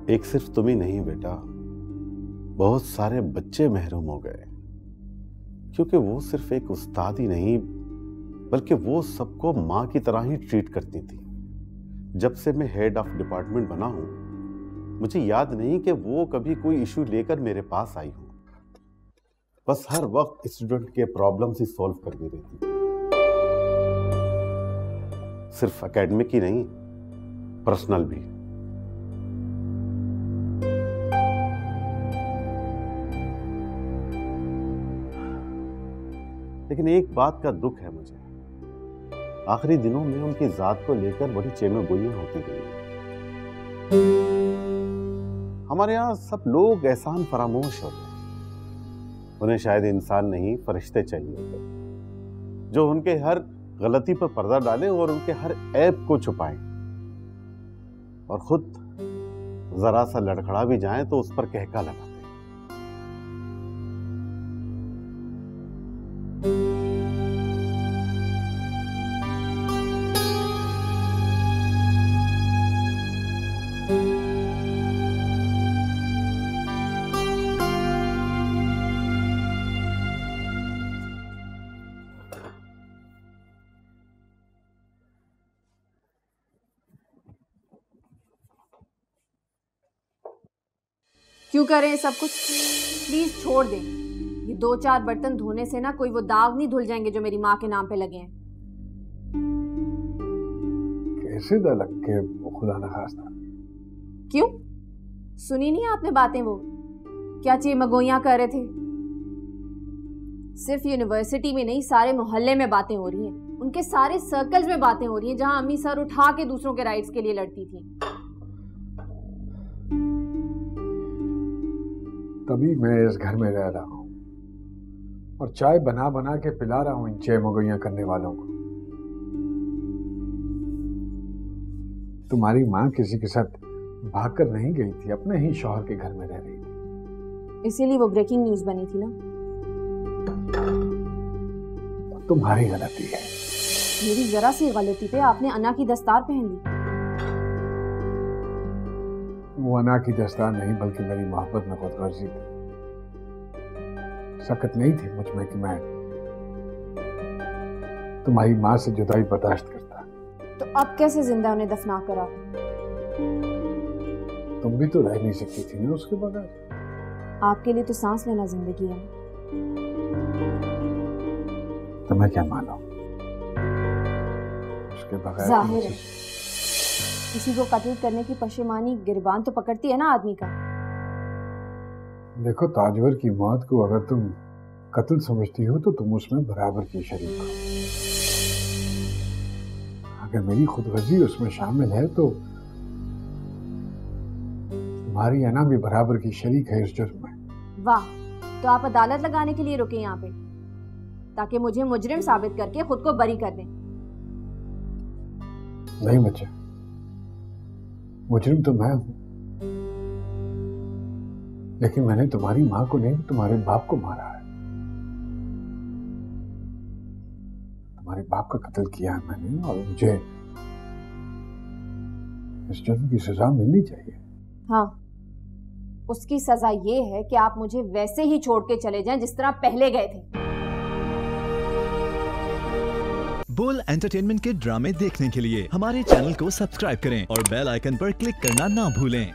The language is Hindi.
एक सिर्फ तुम ही नहीं बेटा, बहुत सारे बच्चे महरूम हो गए, क्योंकि वो सिर्फ एक उस्ताद ही नहीं बल्कि वो सबको माँ की तरह ही ट्रीट करती थी। जब से मैं हेड ऑफ डिपार्टमेंट बना हूं, मुझे याद नहीं कि वो कभी कोई इशू लेकर मेरे पास आई हो। बस हर वक्त स्टूडेंट के प्रॉब्लम्स ही सॉल्व करती रहती, सिर्फ एकेडमिक ही नहीं, पर्सनल भी। लेकिन एक बात का दुख है मुझे, आखिरी दिनों में उनकी जात को लेकर बड़ी चेमगोइयां होती गई। हमारे यहां सब लोग एहसान फरामोश होते हैं। उन्हें शायद इंसान नहीं फरिश्ते चाहिए होते, जो उनके हर गलती पर पर्दा डालें और उनके हर ऐब को छुपाएं, और खुद जरा सा लड़खड़ा भी जाएं तो उस पर कहका लगाते। क्यों कर रहे हैं सब कुछ? प्लीज छोड़ दें। ये 2-4 बर्तन धोने से ना कोई वो दाग नहीं धुल जाएंगे जो मेरी माँ के नाम पे लगे हैं। कैसे दलक के खुदा न खास्ता। क्यों सुनी नहीं आपने बातें? वो क्या चेमगोइयां कर रहे थे। सिर्फ यूनिवर्सिटी में नहीं, सारे मोहल्ले में बातें हो रही हैं, उनके सारे सर्कल्स में बातें हो रही हैं, जहां अम्मी सर उठा के दूसरों के राइट्स के लिए लड़ती थी। तभी मैं इस घर में रह रहा हूं और चाय बना बना के पिला रहा हूं इन चेमगोइयां करने वालों को। तुम्हारी माँ किसी के साथ भागकर नहीं गई थी, अपने ही शौहर के घर में रह रही थी। इसीलिए वो ब्रेकिंग न्यूज बनी थी ना। तुम्हारी गलती है। मेरी जरा सी गलती पे आपने अना की दस्तार पहन ली। वो अना की दस्तार नहीं बल्कि मेरी मोहब्बत में खुदगर्जी थी। सकत नहीं थी मुझ में कि मैं तुम्हारी माँ से जुदाई बर्दाश्त करता। तो अब कैसे जिंदा उन्हें दफना कर आप? तुम भी तो रह नहीं सकती थी ना उसके बगैर। आपके लिए तो सांस लेना जिंदगी है। तो मैं क्या मानूं? उसके बगैर जाहिर है किसी को कत्ल करने की पशेमानी गिरबान तो पकड़ती है ना आदमी का। देखो, ताजवर की मौत को अगर तुम कत्ल समझती हो तो तुम उसमें बराबर की शरीक हो। अगर मेरी खुदगर्जी उसमें शामिल है तो तुम्हारी अना भी बराबर की शरीक है इस जुर्म में। वाह, तो आप अदालत लगाने के लिए रुके यहाँ पे ताकि मुझे मुजरिम साबित करके खुद को बरी कर दें? नहीं बच्चे, मुजरिम तो मैं हूं, लेकिन मैंने तुम्हारी मां को नहीं, तुम्हारे बाप को मारा है। तुम्हारे बाप का कत्ल किया है मैंने, और मुझे इस जुर्म की सजा मिलनी चाहिए। हाँ, उसकी सजा ये है कि आप मुझे वैसे ही छोड़ के चले जाएं जिस तरह पहले गए थे। बोल एंटरटेनमेंट के ड्रामे देखने के लिए हमारे चैनल को सब्सक्राइब करें और बेल आइकन पर क्लिक करना ना भूलें।